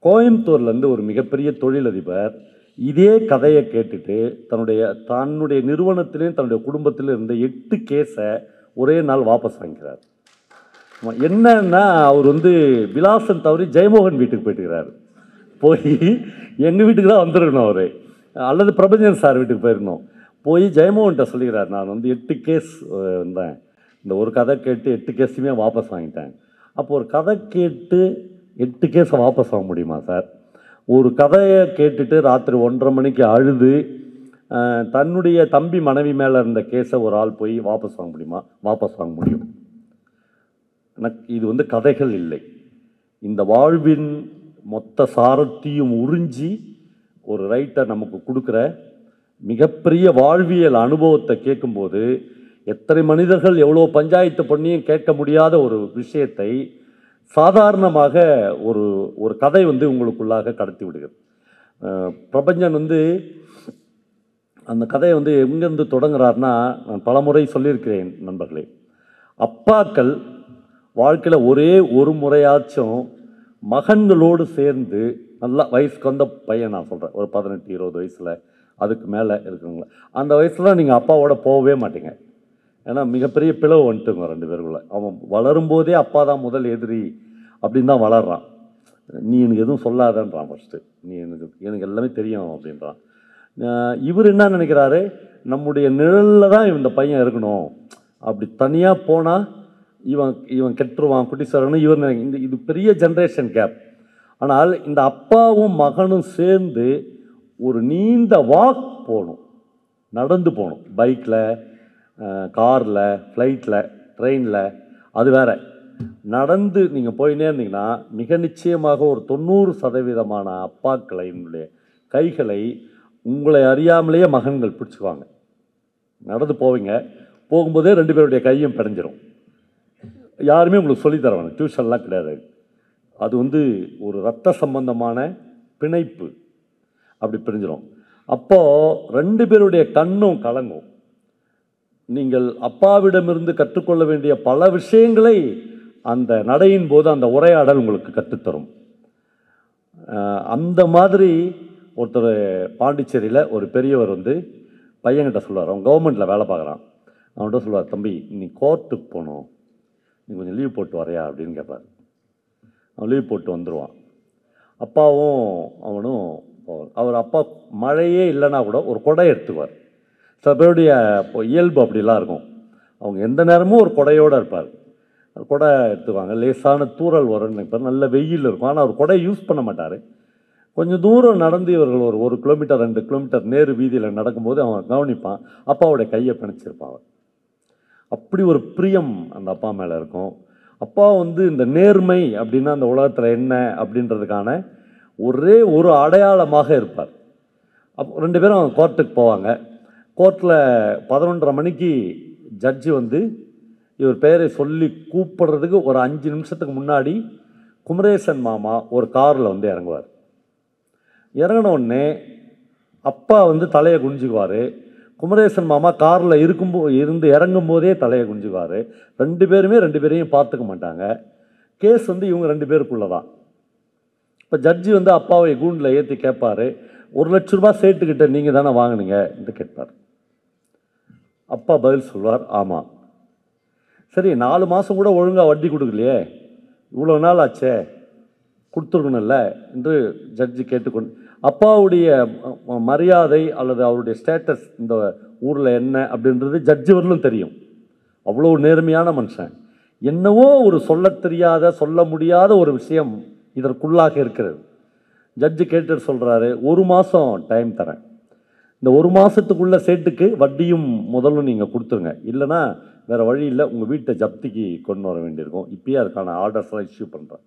கோயம்புத்தூர்லேருந்து ஒரு மிகப்பெரிய தொழிலதிபர் இதே கதையை கேட்டுட்டு தன்னுடைய நிறுவனத்திலையும் தன்னுடைய குடும்பத்திலும் இருந்த 8 கேஸை ஒரே நாள் வாபஸ் வாங்கிக்கிறார். என்னன்னா அவர் வந்து விலாசம் தவறி ஜெயமோகன் வீட்டுக்கு போயிட்டுக்கிறார். போய் எங்கள் வீட்டுக்கு தான் வந்துருக்கணும் அவர், அல்லது பிரபஞ்சன் சார் வீட்டுக்கு போயிருந்தோம். போய் ஜெயமோகன்கிட்ட சொல்லிக்கிறார், நான் வந்து 8 கேஸ் வந்தேன், இந்த ஒரு கதை கேட்டு 8 கேஸுமே வாபஸ் வாங்கிட்டேன். அப்போ ஒரு கதை கேட்டு 8 கேஸை வாபஸ் வாங்க முடியுமா சார்? ஒரு கதையை கேட்டுட்டு ராத்திரி 1:30 மணிக்கு அழுது தன்னுடைய தம்பி மனைவி மேலே இருந்த கேஸை ஒரு ஆள் போய் வாபஸ் வாங்க முடியுமா? வாபஸ் வாங்க முடியும். எனக்கு இது வந்து கதைகள் இல்லை, இந்த வாழ்வின் மொத்த சாரத்தையும் உறிஞ்சி ஒரு ரைட்டர் நமக்கு கொடுக்குற மிகப்பெரிய வாழ்வியல் அனுபவத்தை கேட்கும்போது எத்தனை மனிதர்கள் எவ்வளோ பஞ்சாயத்து பண்ணியும் கேட்க முடியாத ஒரு விஷயத்தை சாதாரணமாக ஒரு கதை வந்து உங்களுக்குள்ளாக கடத்தி விடுகிறது. பிரபஞ்சன் வந்து அந்த கதையை வந்து எங்கேருந்து தொடங்குறாருன்னா, நான் பலமுறை சொல்லியிருக்கிறேன் நண்பர்களே, அப்பாக்கள் வாழ்க்கையில் ஒரே ஒரு முறையாச்சும் மகன்களோடு சேர்ந்து நல்லா வயசுக்கு வந்த பையன், நான் சொல்கிறேன் ஒரு 18-20 வயசில் அதுக்கு மேலே இருக்கிறவங்கள, அந்த வயசில் நீங்கள் அப்பாவோட போகவே மாட்டீங்க. ஏன்னா மிகப்பெரிய பிளவு வந்துட்டுங்க 2 பேருக்குள்ள. அவன் வளரும்போதே அப்பா தான் முதல் எதிரி அப்படின்னு தான் வளர்றான். நீ எனக்கு எதுவும் சொல்லாதன்றான் ஃபஸ்ட்டு, நீ எனக்கு எல்லாமே தெரியும் அப்படின்றான். இவர் என்ன நினைக்கிறாரு, நம்முடைய நிழலில் தான் இந்த பையன் இருக்கணும், அப்படி தனியாக போனால் இவன் கெட்டுருவான் குட்டிஸ்வரன்னு இவர் நினைக்க. இது பெரிய ஜென்ரேஷன் கேப். ஆனால் இந்த அப்பாவும் மகனும் சேர்ந்து ஒரு நீண்ட வாக் போகணும், நடந்து போகணும், பைக்கில் காரில், ஃப்ளைட்டில், ட்ரெயினில், அது வேற. நடந்து நீங்கள் போயினே இருந்தீங்கன்னா மிக நிச்சயமாக ஒரு 90% அப்பாக்களினுடைய கைகளை உங்களை அறியாமலேயே மகன்கள் பிடிச்சிக்குவாங்க. நடந்து போவீங்க, போகும்போதே 2 பேருடைய கையும் பிணைஞ்சிரும். யாருமே உங்களுக்கு சொல்லித் தர வேணாம், டியூஷன்லாம் கிடையாது. அது வந்து ஒரு இரத்த சம்பந்தமான பிணைப்பு, அப்படி பிரிஞ்சிடும். அப்போது 2 பேருடைய கண்ணும் கலங்கும். நீங்கள் அப்பாவிடமிருந்து கற்றுக்கொள்ள வேண்டிய பல விஷயங்களை அந்த நடையின் போது அந்த உரையாடல் உங்களுக்கு கற்றுத்தரும். அந்த மாதிரி ஒருத்தர் பாண்டிச்சேரியில் ஒரு பெரியவர் வந்து பையன்கிட்ட சொல்லுவார், அவன் கவர்மெண்ட்டில் வேலை பார்க்குறான். அவன்கிட்ட சொல்லுவார், தம்பி நீ கோர்ட்டுக்கு போகணும், நீ கொஞ்சம் லீவ் போட்டு வரையா அப்படின்னு கேட்பார். அவன் லீவ் போட்டு வந்துடுவான். அப்பாவும் அவனும் அவர் அப்பா மழையே இல்லைன்னா கூட ஒரு குடை எடுத்துக்குவார். சில பேருடைய இயல்பு அப்படிலாம் இருக்கும், அவங்க எந்த நேரமும் ஒரு குடையோடு இருப்பார். குடை எடுத்துக்குவாங்க, லேசான தூறல் வரும்னு நினைப்பார், நல்ல வெயில் இருக்கும், ஆனால் அவர் குடை யூஸ் பண்ண மாட்டார். கொஞ்சம் தூரம் நடந்து இவர்கள் ஒரு 1 கிலோமீட்டர் 2 கிலோமீட்டர் நேரு வீதியில் நடக்கும்போது அவன் கவனிப்பான், அப்பாவுடைய கையை பிணைச்சிருப்பான் அவன். அப்படி ஒரு பிரியம் அந்த அப்பா மேலே இருக்கும். அப்பா வந்து இந்த நேர்மை அப்படின்னா அந்த உலகத்தில் என்ன அப்படின்றதுக்கான ஒரே ஒரு அடையாளமாக இருப்பார். அப்போ 2 பேரும் கோர்ட்டுக்கு போவாங்க. கோர்ட்டில் 11:30 மணிக்கு ஜட்ஜி வந்து இவர் பெயரை சொல்லி கூப்பிடுறதுக்கு ஒரு 5 நிமிஷத்துக்கு முன்னாடி குமரேசன் மாமா ஒரு காரில் வந்து இறங்குவார். இறங்கின உடனே அப்பா வந்து தலையை குனிஞ்சுக்குவார். குமரேசன் மாமா காரில் இருந்து இறங்கும் போதே தலையை குனிஞ்சுக்குவார். 2 பேருமே 2 பேரையும் பார்த்துக்க மாட்டாங்க. கேஸ் வந்து இவங்க 2 பேருக்குள்ளே தான். இப்போ ஜட்ஜி வந்து அப்பாவை கூண்டில் ஏற்றி கேட்பார், 1 லட்ச ரூபா சேட்டுக்கிட்ட நீங்கள் தானே வாங்கினீங்க என்று கேட்பார். அப்பா பதில் சொல்வார், ஆமாம். சரி 4 மாதம் கூட ஒழுங்காக வட்டி கொடுக்கலையே, இவ்வளோ நாள் ஆச்சே, கொடுத்துருக்கணும்ல என்று ஜட்ஜி கேட்டுக்கொண்டு, அப்பாவுடைய மரியாதை அல்லது அவருடைய ஸ்டேட்டஸ் இந்த ஊரில் என்ன அப்படின்றது ஜட்ஜி வரலும் தெரியும். அவ்வளோ நேர்மையான மனுஷன். என்னவோ ஒரு சொல்ல தெரியாத சொல்ல முடியாத ஒரு விஷயம் இதற்குள்ளாக இருக்கிறது. ஜட்ஜி கேட்டு சொல்கிறாரு, 1 மாதம் டைம் தரேன், இந்த 1 மாதத்துக்குள்ள சேட்டுக்கு வட்டியும் முதலும் நீங்கள் கொடுத்துருங்க, இல்லைனா வேறு வழி இல்லை, உங்கள் வீட்டை ஜப்திக்கு கொண்டு வர வேண்டியிருக்கும். இப்பயே அதுக்கான ஆர்டர்ஸ்லாம் இஷ்யூ பண்ணுறேன்.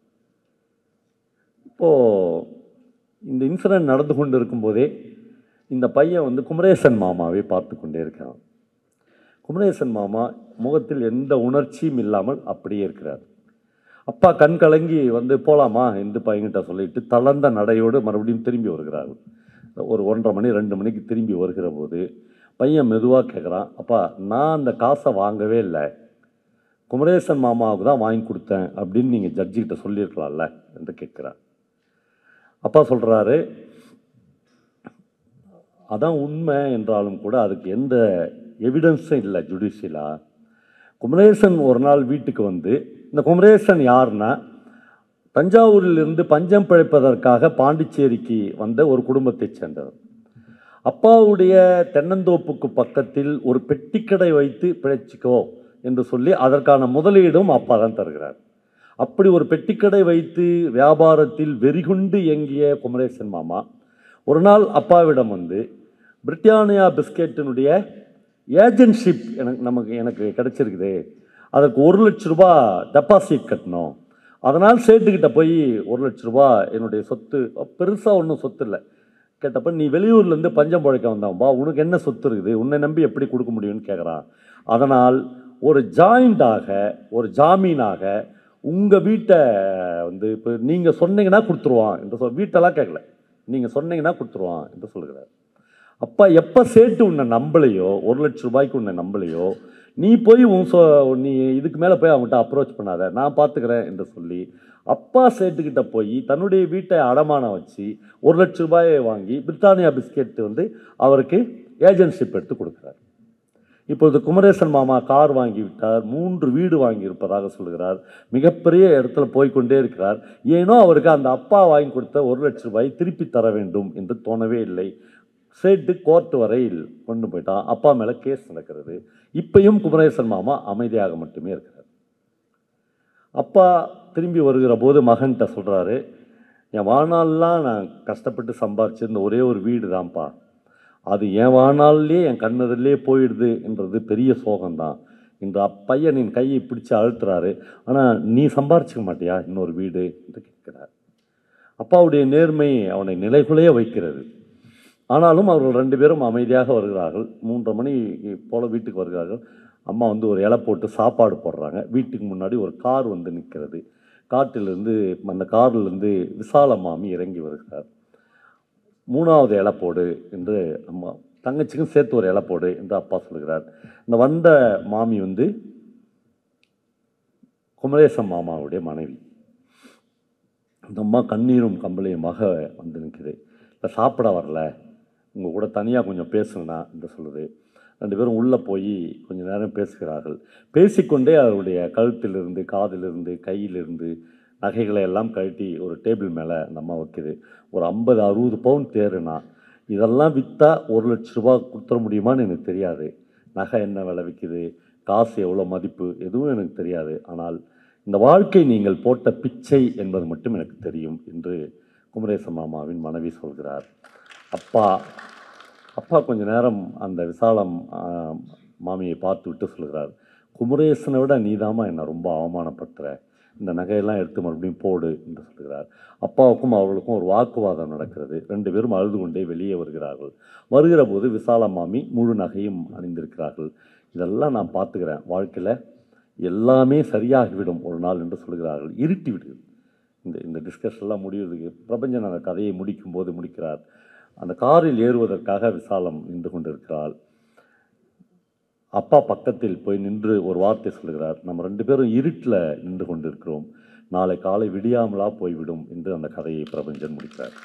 இப்போது இந்த இன்சிடென்ட் நடந்து கொண்டு இருக்கும்போதே இந்த பையன் வந்து குமரேசன் மாமாவை பார்த்து கொண்டே இருக்கிறான். குமரேசன் மாமா முகத்தில் எந்த உணர்ச்சியும் இல்லாமல் அப்படியே இருக்கிறார். அப்பா கண் கலங்கி வந்து போகலாமா என்று பையன்கிட்ட சொல்லிட்டு தளர்ந்த நடையோடு மறுபடியும் திரும்பி வருகிறார். ஒரு 1:30 மணி 2 மணிக்கு திரும்பி வருகிற போது பையன் மெதுவாக கேட்குறான், அப்பா நான் அந்த காசை வாங்கவே இல்லை, குமரேசன் மாமாவுக்கு தான் வாங்கி கொடுத்தேன் அப்படின்னு நீங்கள் ஜட்ஜிக்கிட்ட சொல்லியிருக்கலாம்ல என்று கேட்குறார். அப்பா சொல்கிறாரு, அதான் உண்மை என்றாலும் கூட அதுக்கு எந்த எவிடன்ஸும் இல்லை ஜுடிஷியலாக. குமரேசன் ஒரு நாள் வீட்டுக்கு வந்து, இந்த குமரேசன் யாருன்னா தஞ்சாவூரிலிருந்து பஞ்சம் பிழைப்பதற்காக பாண்டிச்சேரிக்கு வந்த ஒரு குடும்பத்தைச் சேர்ந்தவர். அப்பாவுடைய தென்னந்தோப்புக்கு பக்கத்தில் ஒரு பெட்டிக்கடை வைத்து பிழைச்சிக்கோ என்று சொல்லி அதற்கான முதலீடும் அப்பா தான் தருகிறார். அப்படி ஒரு பெட்டிக்கடை வைத்து வியாபாரத்தில் வெறிகுண்டு இயங்கிய குமரேசன் மாமா ஒரு நாள் அப்பாவிடம் வந்து, பிரிட்டானியா பிஸ்கெட்டினுடைய ஏஜென்ட்ஷிப் எனக்கு கிடைச்சிருக்குது, அதற்கு 1 லட்ச ரூபா டெபாசிட் கட்டணும், அதனால் சேட்டுக்கிட்ட போய் 1 லட்ச ரூபா என்னுடைய சொத்து, பெருசாக ஒன்றும் சொத்து இல்லை, கேட்டப்ப நீ வெளியூர்லேருந்து பஞ்சம் பழைக்க வந்தான்பா, உனக்கு என்ன சொத்து இருக்குது, உன்னை நம்பி எப்படி கொடுக்க முடியும்னு கேட்குறான். அதனால் ஒரு ஜாயிண்டாக ஒரு ஜாமீனாக உங்கள் வீட்டை வந்து இப்போ நீங்கள் சொன்னீங்கன்னா கொடுத்துருவான் என்று வீட்டெல்லாம் கேட்கல, நீங்கள் சொன்னீங்கன்னா கொடுத்துருவான் என்று சொல்கிறார். அப்பா எப்போ சேட்டு உன்னை நம்பலையோ, 1 லட்ச ரூபாய்க்கு உன்னை நம்பலையோ, நீ போய் நீ இதுக்கு மேலே போய் அவங்ககிட்ட அப்ரோச் பண்ணாத, நான் பார்த்துக்கிறேன் என்று சொல்லி அப்பா சேட்டுக்கிட்ட போய் தன்னுடைய வீட்டை அடமானம் வச்சு 1 லட்ச ரூபாயை வாங்கி பிரிட்டானியா பிஸ்கெட் வந்து அவருக்கு ஏஜென்ட்ஷிப் எடுத்து கொடுக்குறார். இப்பொழுது குமரேசன் மாமா கார் வாங்கி விட்டார், 3 வீடு வாங்கி இருப்பதாக சொல்கிறார், மிகப்பெரிய இடத்துல போய்கொண்டே இருக்கிறார். ஏனோ அவருக்கு அந்த அப்பா வாங்கி கொடுத்த 1 லட்ச ரூபாய் திருப்பி தர வேண்டும் என்று தோணவே இல்லை. சேட்டு கோர்ட் வரையில் கொண்டு போயிட்டான், அப்பா மேலே கேஸ் நடக்கிறது. இப்பையும் குமரேசன் மாமா அமைதியாக மட்டுமே இருக்கிறார். அப்பா திரும்பி வருகிற போது மகன்கிட்ட சொல்கிறாரு, என் வாழ்நாள்லாம் நான் கஷ்டப்பட்டு சம்பாரிச்சு இந்த ஒரே ஒரு வீடு தான்ப்பா, அது என் வாழ்நாள்லேயே என் கண்ணதிலே போயிடுது என்றது பெரிய சோகம்தான் என்று பையனின் கையை பிடிச்சி அழுத்துறாரு. ஆனால் நீ சம்பாரிச்சிக்க மாட்டியா இன்னொரு வீடு என்று கேட்கிறார். அப்பாவுடைய நேர்மை அவனை நிலைகுலைய வைக்கிறது. ஆனாலும் அவர்கள் 2 பேரும் அமைதியாக வருகிறார்கள். 3:30 மணி போல் வீட்டுக்கு வருகிறார்கள். அம்மா வந்து ஒரு இலை போட்டு சாப்பாடு போடுறாங்க. வீட்டுக்கு முன்னாடி ஒரு கார் வந்து நிற்கிறது. காட்டிலிருந்து அந்த காரிலிருந்து விசால மாமி இறங்கி வருகிறார். 3வது இலை போடு என்று அம்மா, தங்கச்சிக்கும் சேர்த்து ஒரு இலை போடு என்று அப்பா சொல்கிறார். இந்த வந்த மாமி வந்து குமரேசன் மாமாவுடைய மனைவி. இந்த அம்மா கண்ணீரும் கம்பளையுமாக வந்து நிற்குது. இல்லை சாப்பிட வரல, உங்கள் கூட தனியாக கொஞ்சம் பேசுங்கண்ணா என்று சொல்லுது. 2 பேரும் உள்ளே போய் கொஞ்சம் நேரம் பேசுகிறார்கள். பேசிக்கொண்டே அவருடைய கழுத்திலிருந்து, காதிலிருந்து, கையிலிருந்து நகைகளை எல்லாம் கழட்டி ஒரு டேபிள் மேலே அந்த அம்மா வைக்குது. ஒரு 50-60 பவுன் தேருனா இதெல்லாம் விற்றா 1 லட்ச ரூபா கொடுத்துட முடியுமான்னு எனக்கு தெரியாது. நகை என்ன விலை விற்கிது, காசு எவ்வளோ மதிப்பு, எதுவும் எனக்கு தெரியாது. ஆனால் இந்த வாழ்க்கை நீங்கள் போட்ட பிச்சை என்பது மட்டும் எனக்கு தெரியும் என்று குமரேச மாமாவின் மனைவி சொல்கிறார். அப்பா கொஞ்ச நேரம் அந்த விசாலம் மாமியை பார்த்து விட்டு சொல்கிறார், குமரேசனை விட நீதாமா என்னை ரொம்ப அவமானப்படுத்துகிற, இந்த நகையெல்லாம் எடுத்து மறுபடியும் போடு என்று சொல்கிறார். அப்பாவுக்கும் அவர்களுக்கும் ஒரு வாக்குவாதம் நடக்கிறது. 2 பேரும் அழுது கொண்டே வெளியே வருகிறார்கள். வருகிற போது விசால மாமி முழு நகையும் அணிந்திருக்கிறார்கள். இதெல்லாம் நான் பார்த்துக்கிறேன், வாழ்க்கையில் எல்லாமே சரியாகிவிடும் ஒரு நாள் என்று சொல்கிறார்கள். இருட்டி விடுது. இந்த டிஸ்கஷன்லாம் முடிவதுக்கு பிரபஞ்சன் அந்த கதையை முடிக்கிறார். அந்த காரில் ஏறுவதற்காக விசாலம் நின்று கொண்டிருக்கிறாள். அப்பா பக்கத்தில் போய் நின்று ஒரு வார்த்தை சொல்கிறார், நம்ம 2 பேரும் இருட்டில் நின்று கொண்டிருக்கிறோம், நாளை காலை விடியாமலா போய்விடும் என்று அந்த கதையை பிரபஞ்சன் முடிக்கிறார்.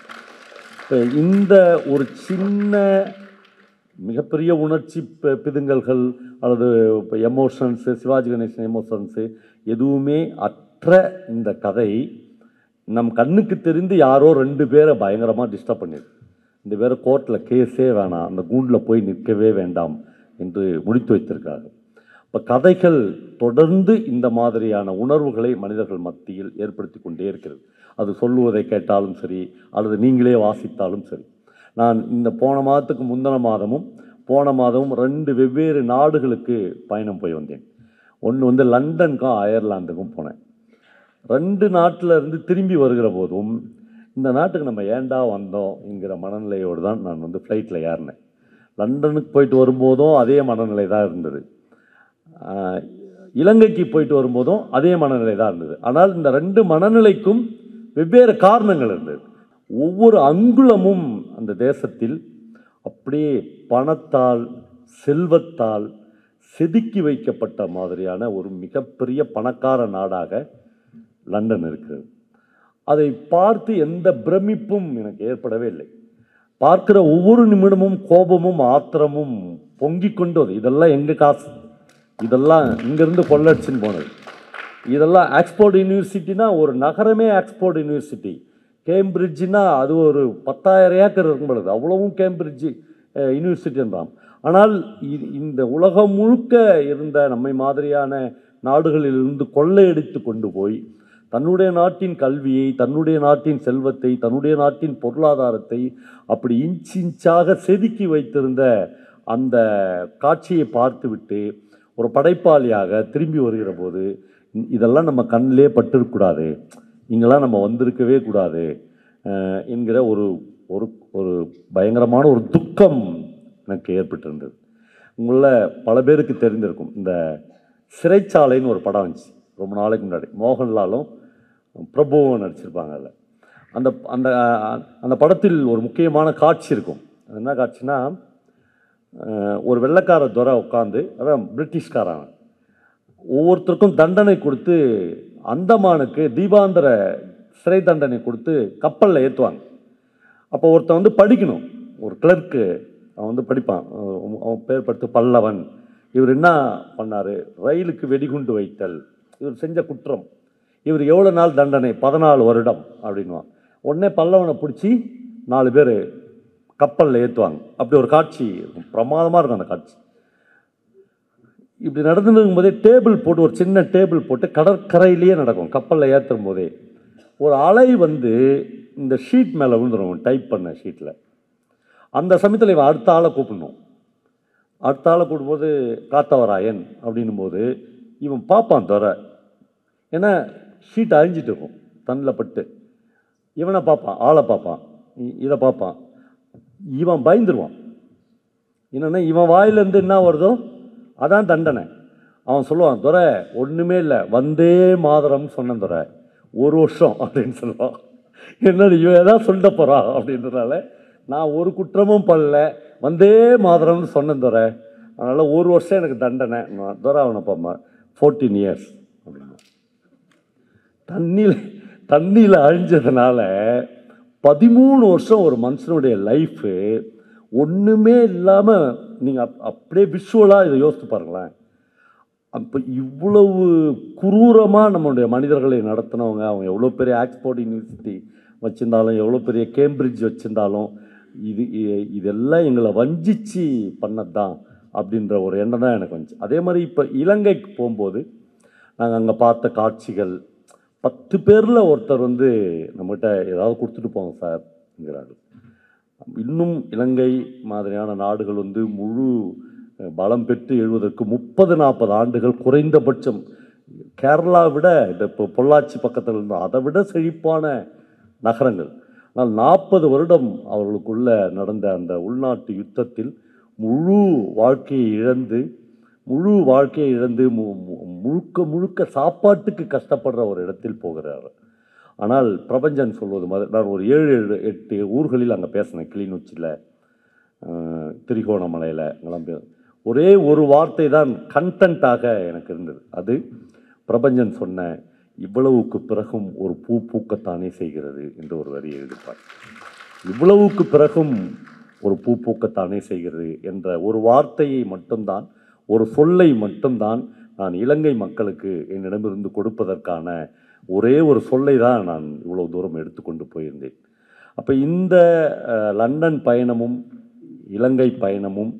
இப்போ இந்த ஒரு சின்ன மிகப்பெரிய உணர்ச்சி பிதுங்கல்கள் அல்லது இப்போ எமோஷன்ஸு, சிவாஜி கணேசன் எமோஷன்ஸு எதுவுமே அற்ற இந்த கதை நம் கண்ணுக்கு தெரிந்து யாரோ 2 பேரை பயங்கரமாக டிஸ்டர்ப் பண்ணியிருக்கு. 2 பேரை கோர்ட்டில் கேஸே வேணாம், அந்த கூண்டில் போய் நிற்கவே வேண்டாம் என்று முடித்து வைத்திருக்காங்க. இப்போ கதைகள் தொடர்ந்து இந்த மாதிரியான உணர்வுகளை மனிதர்கள் மத்தியில் ஏற்படுத்தி கொண்டே இருக்கிறது. அது சொல்லுவதை கேட்டாலும் சரி, அல்லது நீங்களே வாசித்தாலும் சரி. நான் இந்த போன மாதமும் 2 வெவ்வேறு நாடுகளுக்கு பயணம் போய் வந்தேன். ஒன்று வந்து லண்டனுக்கும் அயர்லாந்துக்கும் போனேன். 2 நாட்டில் இருந்து திரும்பி வருகிற போதும் இந்த நாட்டுக்கு நம்ம ஏண்டா வந்தோம் என்கிற மனநிலையோடு தான் நான் வந்து ஃப்ளைட்டில் ஏறினேன். லண்டனுக்கு போயிட்டு வரும்போதும் அதே மனநிலை தான் இருந்தது, இலங்கைக்கு போயிட்டு வரும்போதும் அதே மனநிலை தான் இருந்தது. ஆனால் இந்த 2 மனநிலைக்கும் வெவ்வேறு காரணங்கள் இருந்தது. ஒவ்வொரு அங்குலமும் அந்த தேசத்தில் அப்படியே பணத்தால், செல்வத்தால் செதுக்கி வைக்கப்பட்ட மாதிரியான ஒரு மிகப்பெரிய பணக்கார நாடாக லண்டன் இருக்கிறது. அதை பார்த்து எந்த பிரமிப்பும் எனக்கு ஏற்படவே இல்லை. பார்க்கிற ஒவ்வொரு நிமிடமும் கோபமும் ஆத்திரமும் பொங்கிக் கொண்டு வருது. இதெல்லாம் எங்கள் காசு, இதெல்லாம் இங்கேருந்து கொள்ளடிச்சுன்னு போனது. இதெல்லாம் ஆக்ஸ்போர்ட் யூனிவர்சிட்டினா ஒரு நகரமே ஆக்ஸ்போர்ட் யூனிவர்சிட்டி. கேம்பிரிட்ஜுனா அது ஒரு 10,000 ஏக்கர் இருக்கும் பொழுது அவ்வளவும் கேம்பிரிட்ஜு யூனிவர்சிட்டின்றான். ஆனால் இந்த உலகம் முழுக்க இருந்த நம்மை மாதிரியான நாடுகளிலிருந்து கொள்ளையடித்து கொண்டு போய் தன்னுடைய நாட்டின் கல்வியை, தன்னுடைய நாட்டின் செல்வத்தை, தன்னுடைய நாட்டின் பொருளாதாரத்தை அப்படி இன்ச்சாக செதுக்கி வைத்திருந்த அந்த காட்சியை பார்த்துவிட்டு ஒரு படைப்பாளியாக திரும்பி வருகிற போது இதெல்லாம் நம்ம கண்ணிலே பட்டிருக்கக்கூடாது, இங்கெல்லாம் நம்ம வந்திருக்கவே கூடாது என்கிற ஒரு ஒரு ஒரு பயங்கரமான ஒரு துக்கம் எனக்கு ஏற்பட்டிருந்தது. உங்களில் பல பேருக்கு தெரிந்திருக்கும், இந்த சிறைச்சாலைன்னு ஒரு படம் வந்துச்சு ரொம்ப நாளைக்கு முன்னாடி. மோகன்லாலும் பிரபுவும் நடிச்சிருப்பாங்க. அதில் அந்த அந்த அந்த படத்தில் ஒரு முக்கியமான காட்சி இருக்கும். அது என்ன காட்சினா, ஒரு வெள்ளைக்கார துரை உட்காந்து, அதான் பிரிட்டிஷ்காரன், ஒவ்வொருத்தருக்கும் தண்டனை கொடுத்து அந்தமானுக்கு தீபாந்திர சிறை தண்டனை கொடுத்து கப்பலில் ஏற்றுவாங்க. அப்போ ஒருத்தன் வந்து படிக்கணும், ஒரு கிளர்க்கு அவன் வந்து படிப்பான். அவன் பேர் படுத்து பல்லவன். இவர் என்ன பண்ணார், ரயிலுக்கு வெடிகுண்டு வைத்தல் இவர் செஞ்ச குற்றம். இவர் எவ்வளோ நாள் தண்டனை, 14 வருடம் அப்படின்வான். உடனே பல்லவனை பிடிச்சி 4 பேர் கப்பலில் ஏற்றுவாங்க. அப்படி ஒரு காட்சி இருக்கும், பிரமாதமாக இருக்கும் அந்த காட்சி. இப்படி நடந்துன்னு இருக்கும்போதே டேபிள் போட்டு, ஒரு சின்ன டேபிள் போட்டு கடற்கரையிலேயே நடக்கும். கப்பலில் ஏற்றும் போதே ஒரு அலை வந்து இந்த ஷீட் மேலே விழுந்துடும், டைப் பண்ண ஷீட்டில். அந்த சமயத்தில் இவன் அடுத்த ஆளை கூப்பிடணும். அடுத்த ஆளை கூப்பிடும்போது காத்தவராயன் அப்படின்னும் போது இவன் பார்ப்பான் துறை. ஏன்னா ஷீட் அழிஞ்சிட்டு இருக்கும் தண்ணில் பட்டு. இவனை பார்ப்பான், ஆளை பார்ப்பான், இதை பார்ப்பான். இவன் பயந்துருவான். என்னென்னா இவன் வாயிலேருந்து என்ன வருதோ அதான் தண்டனை. அவன் சொல்லுவான், துறை ஒன்றுமே இல்லை, வந்தே மாதரம்னு சொன்னேன் துறை, 1 வருஷம் அப்படின்னு சொல்லுவான். என்னது இவன் எதாவது சொல்லிட்ட போகிறான் அப்படின்றதுனால நான் ஒரு குற்றமும் பண்ணல, வந்தே மாதரம்னு சொன்னேன் துறை, அதனால் 1 வருஷம் எனக்கு தண்டனை. துறை அவனை பார்ப்பான், 14 years அப்படின்னா. தண்ணியில் அழிஞ்சதுனால 13 வருஷம் ஒரு மனுஷனுடைய லைஃபு ஒன்றுமே இல்லாமல். நீங்கள் அப்படியே விஷுவலாக இதை யோசித்து பாருங்களேன். அப்போ இவ்வளவு குரூரமாக நம்மளுடைய மனிதர்களை நடத்தினவங்க, அவங்க எவ்வளோ பெரிய ஆக்ஸ்போர்ட் யூனிவர்சிட்டி வச்சுருந்தாலும், எவ்வளோ பெரிய கேம்பிரிட்ஜ் வச்சுருந்தாலும், இதெல்லாம் எங்களை வஞ்சிச்சு பண்ணது தான் அப்படின்ற ஒரு எண்ணம் தான் எனக்கு வந்துச்சு. அதே மாதிரி இப்போ இலங்கைக்கு போகும்போது நாங்கள் அங்கே பார்த்த காட்சிகள், 10 பேரில் ஒருத்தர் நம்மகிட்ட ஏதாவது கொடுத்துட்டு போங்க சார்ங்கிறாரு. இன்னும் இலங்கை மாதிரியான நாடுகள் முழு பலம் பெற்று எழுவதற்கு 30-40 ஆண்டுகள் குறைந்தபட்சம். கேரளா விட இப்போ பொள்ளாச்சி பக்கத்தில் இருந்தோம், அதை விட செழிப்பான நகரங்கள். ஆனால் 40 வருடம் அவர்களுக்குள்ள நடந்த அந்த உள்நாட்டு யுத்தத்தில் முழு வாழ்க்கையை இழந்து முழுக்க சாப்பாட்டுக்கு கஷ்டப்படுற ஒரு இடத்தில் போகிறார். ஆனால் பிரபஞ்சன் சொல்வது மாதிரி, நான் ஒரு 7-8 ஊர்களில் அங்கே பேசினேன். கிளிநொச்சியில், திரிகோணமலையில், அங்கெல்லாம் ஒரே ஒரு வார்த்தை தான் கண்டென்ட்டாக எனக்கு இருந்தது. அது பிரபஞ்சன் சொன்ன, இவ்வளவுக்கு பிறகும் ஒரு பூ பூக்கத்தானே செய்கிறது என்று ஒரு வரியை எழுதிப்பார். இவ்வளவுக்கு பிறகும் ஒரு பூ பூக்கத்தானே செய்கிறது என்ற ஒரு வார்த்தையை மட்டும்தான், ஒரு சொல்லை மட்டும்தான் நான் இலங்கை மக்களுக்கு என்னிடமிருந்து கொடுப்பதற்கான ஒரே ஒரு சொல்லை தான் நான் இவ்வளோ தூரம் எடுத்துக்கொண்டு போயிருந்தேன். அப்போ இந்த லண்டன் பயணமும் இலங்கை பயணமும்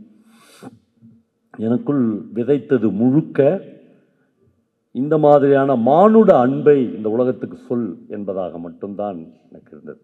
எனக்குள் விதைத்தது முழுக்க இந்த மாதிரியான மானுட அன்பை இந்த உலகத்துக்கு சொல் என்பதாக மட்டும்தான் எனக்கு இருந்தது.